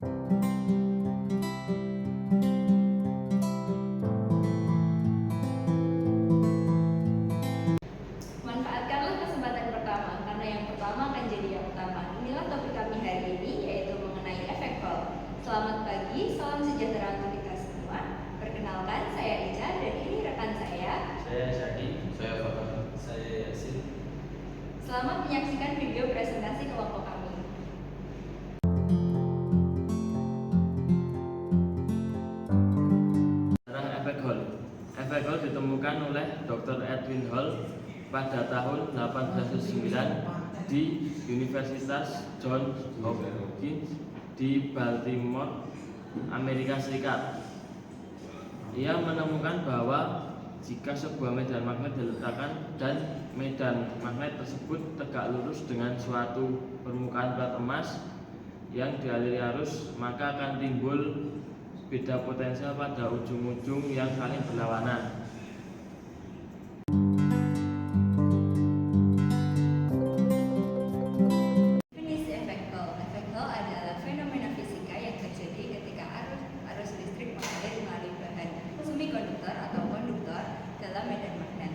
Manfaatkanlah kesempatan pertama, karena yang pertama akan jadi yang utama. Inilah topik kami hari ini, yaitu mengenai efek Hall. Selamat pagi, salam sejahtera untuk kita semua. Perkenalkan, saya Ica, dan ini rekan saya. Saya Syadi, saya Fatah, saya Yasin. Selamat menyaksikan video presentasi kelompok kami. Efek Hall. Efek Hall ditemukan oleh Dr. Edwin Hall pada tahun 1809 di Universitas Johns Hopkins di Baltimore, Amerika Serikat. Ia menemukan bahwa jika sebuah medan magnet diletakkan dan medan magnet tersebut tegak lurus dengan suatu permukaan plat emas yang dialiri arus, maka akan timbul beda potensial pada ujung-ujung yang saling berlawanan. Definisi efek Hall. Efek Hall adalah fenomena fisika yang terjadi ketika arus listrik mengalir melalui bahan semikonduktor atau konduktor dalam medan magnet.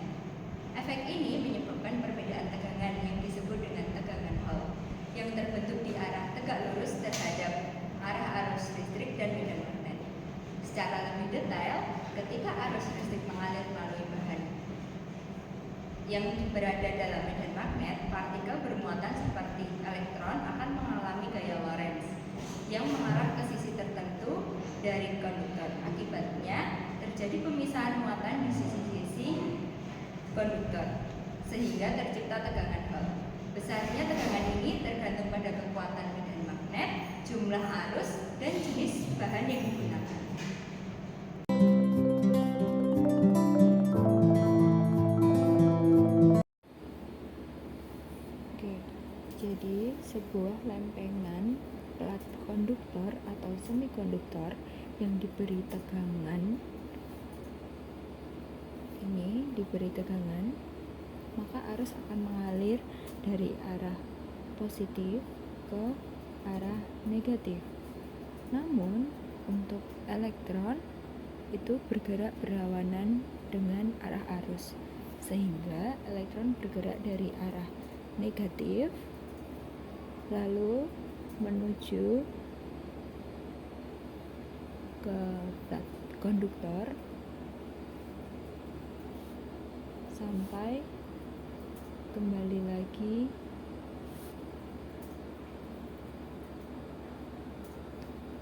Efek ini menyebabkan perbedaan tegangan yang disebut dengan tegangan Hall, yang terbentuk di arah tegak lurus terhadap arah arus listrik dan medan magnet. Secara lebih detail, ketika arus listrik mengalir melalui bahan yang berada dalam medan magnet, partikel bermuatan seperti elektron akan mengalami gaya Lorentz yang mengarah ke sisi tertentu dari konduktor. Akibatnya, terjadi pemisahan muatan di sisi-sisi konduktor, sehingga tercipta tegangan Hall. Besarnya tegangan ini tergantung pada kekuatan medan magnet, jumlah arus, dan jenis bahan yang digunakan. Jadi sebuah lempengan plat konduktor atau semikonduktor yang diberi tegangan maka arus akan mengalir dari arah positif ke arah negatif. Namun untuk elektron itu bergerak berlawanan dengan arah arus, sehingga elektron bergerak dari arah negatif lalu menuju ke plat konduktor sampai kembali lagi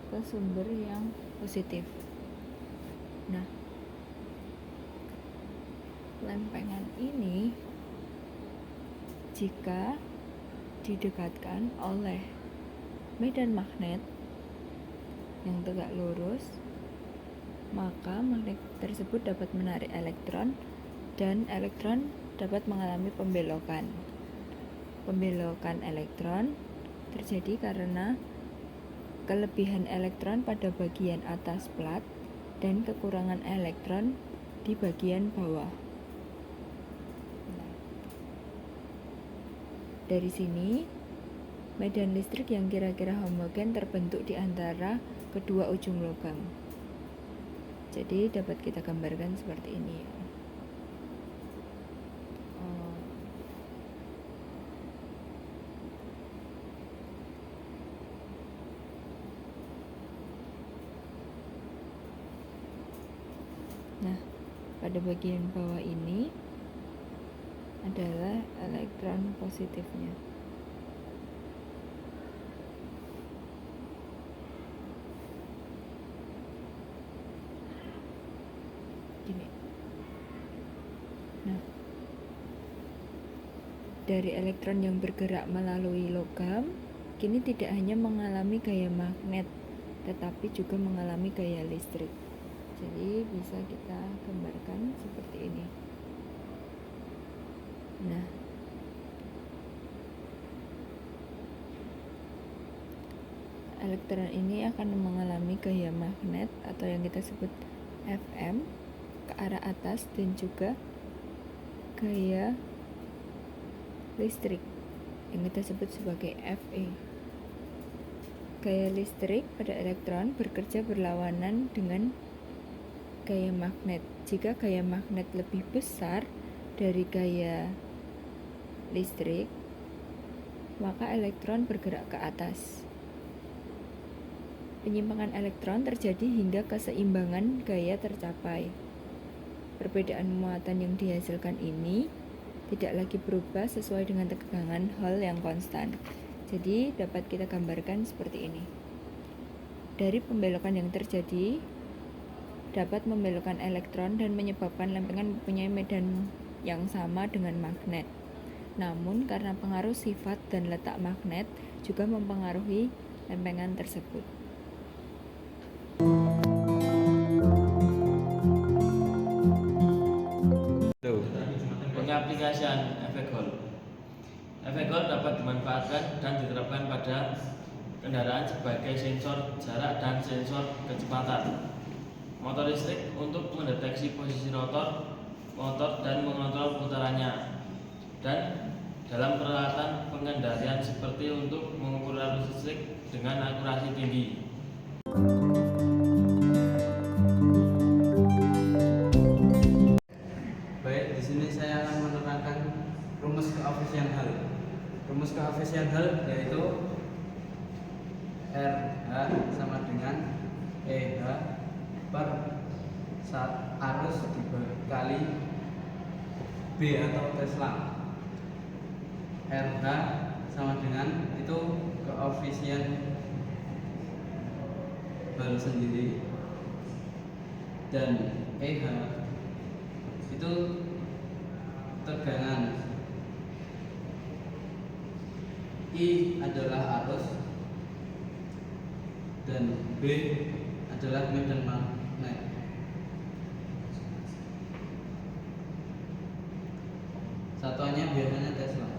ke sumber yang positif. Nah, lempengan ini jika didekatkan oleh medan magnet yang tegak lurus, maka magnet tersebut dapat menarik elektron dan elektron dapat mengalami pembelokan. Pembelokan elektron terjadi karena kelebihan elektron pada bagian atas plat dan kekurangan elektron di bagian bawah. Dari sini, medan listrik yang kira-kira homogen terbentuk di antara kedua ujung logam. Jadi dapat kita gambarkan seperti ini. Nah, pada bagian bawah ini adalah elektron positifnya. Gini. Nah, dari elektron yang bergerak melalui logam, kini tidak hanya mengalami gaya magnet, tetapi juga mengalami gaya listrik. Jadi bisa kita gambarkan seperti ini. Nah, elektron ini akan mengalami gaya magnet atau yang kita sebut Fm ke arah atas dan juga gaya listrik yang kita sebut sebagai Fe. Gaya listrik pada elektron bekerja berlawanan dengan gaya magnet. Jika gaya magnet lebih besar dari gaya listrik, maka elektron bergerak ke atas. Penyimpangan elektron terjadi hingga keseimbangan gaya tercapai. Perbedaan muatan yang dihasilkan ini tidak lagi berubah sesuai dengan tegangan Hall yang konstan. Jadi dapat kita gambarkan seperti ini. Dari pembelokan yang terjadi dapat membelokkan elektron dan menyebabkan lempengan mempunyai medan yang sama dengan magnet. Namun karena pengaruh sifat dan letak magnet juga mempengaruhi lempengan tersebut. Pengaplikasian efek Hall. Efek Hall dapat dimanfaatkan dan diterapkan pada kendaraan sebagai sensor jarak dan sensor kecepatan, motor listrik untuk mendeteksi posisi rotor motor dan mengontrol putarannya, dan dalam peralatan pengendalian seperti untuk mengukur arus listrik dengan akurasi tinggi. Baik, di sini saya akan menerangkan rumus koefisien Hall. Rumus koefisien Hall yaitu RH sama dengan EH per arus dikali B atau Tesla. RH sama dengan itu koefisien Hall sendiri, dan EH itu tegangan, I adalah arus, dan B adalah medan magnet. Satuannya biasanya Tesla.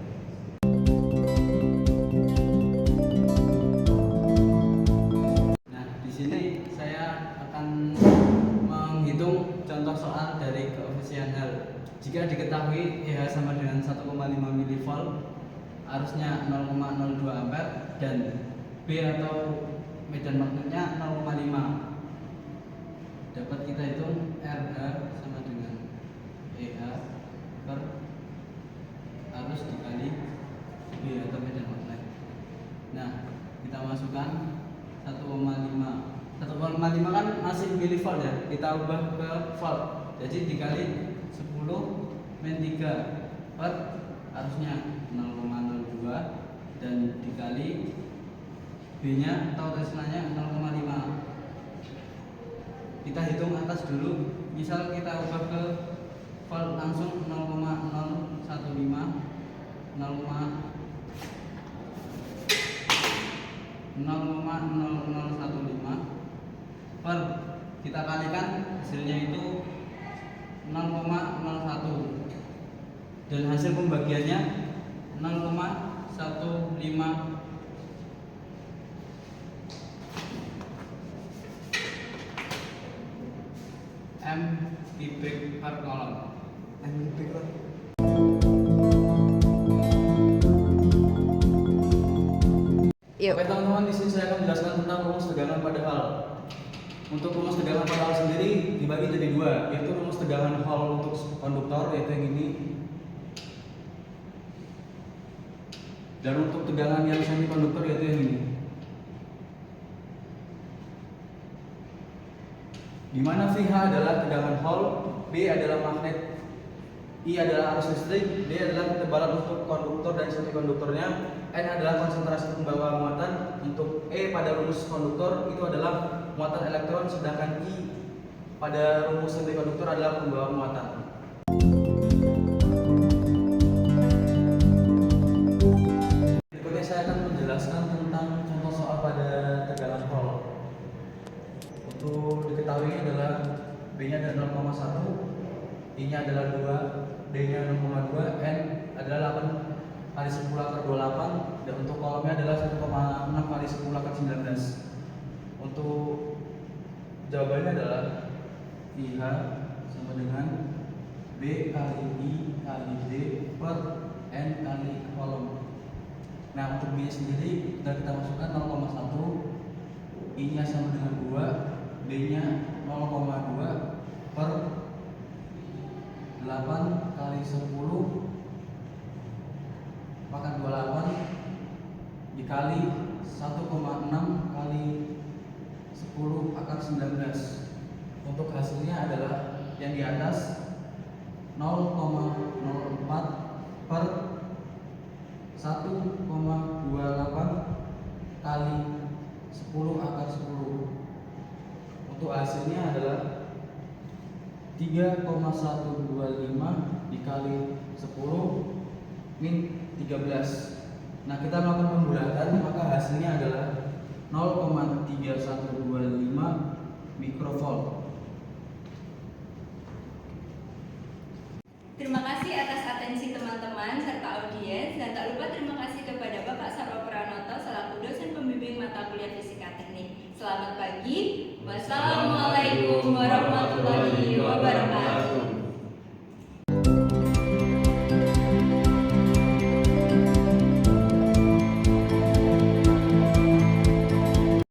Nah, di sini saya akan menghitung contoh soal dari koefisien Hall. Jika diketahui EH sama dengan 1,5 mV, arusnya 0,02 ampere, dan B atau medan magnetnya 0,5, dapat kita hitung RH sama dengan EH per arus dikali B atau medan magnet. Nah, kita masukkan 1,5. 1,5 kan masih milivolt ya, kita ubah ke volt. Jadi dikali 10 min 3 per arusnya 0,02 dan dikali B-nya atau Tesla-nya 0,5. Kita hitung atas dulu. Misal kita ubah ke volt langsung 0,015 per, kita kalikan hasilnya itu 0,01, dan hasil pembagiannya 0,15 M kubik per kolom. M kubik per. Yuk. Oke teman-teman, di sini saya akan menjelaskan tentang rumus tegangan pada Hall. Untuk rumus tegangan pada Hall sendiri dibagi jadi dua, yaitu rumus tegangan Hall untuk konduktor, yaitu yang ini, dan untuk tegangan yang semikonduktor yaitu yang ini. Di mana VH adalah tegangan Hall, B adalah magnet, I adalah arus listrik, D adalah ketebalan untuk konduktor dan semikonduktornya, N adalah konsentrasi pembawa muatan. Untuk E pada rumus konduktor itu adalah muatan elektron, sedangkan I pada rumus semikonduktor adalah pembawa muatan. Berikutnya saya akan menjelaskan tentang contoh soal pada tegangan Hall. Untuk diketahui adalah B-nya adalah 0,1, I-nya adalah 2, D-nya 0,2, N adalah 8 kali 10 akar 28, dan untuk kolomnya adalah 1,6 kali 10 akar 19. Untuk jawabannya adalah IH sama dengan B kali I kali D per N kali kolom. Nah, untuk B sendiri sudah kita masukkan 0,1 I-nya sama dengan 2, D-nya 0,2 per 8 kali 10 pangkat 28 dikali 1,6 kali 10 akar 19. Untuk hasilnya adalah yang di atas 0,04 per 1,28 kali 10 akar 10. Untuk hasilnya adalah 3,125 dikali 10 min 13. Nah, kita melakukan pembulatan, maka hasilnya adalah 0,3125 mikrovolt. Terima kasih atas atensi teman-teman serta audiens, dan tak lupa terima kasih kepada Bapak Sarwo Pranoto selaku dosen pembimbing mata kuliah Fisika Teknik. Selamat pagi. Wassalamualaikum warahmatullahi wabarakatuh.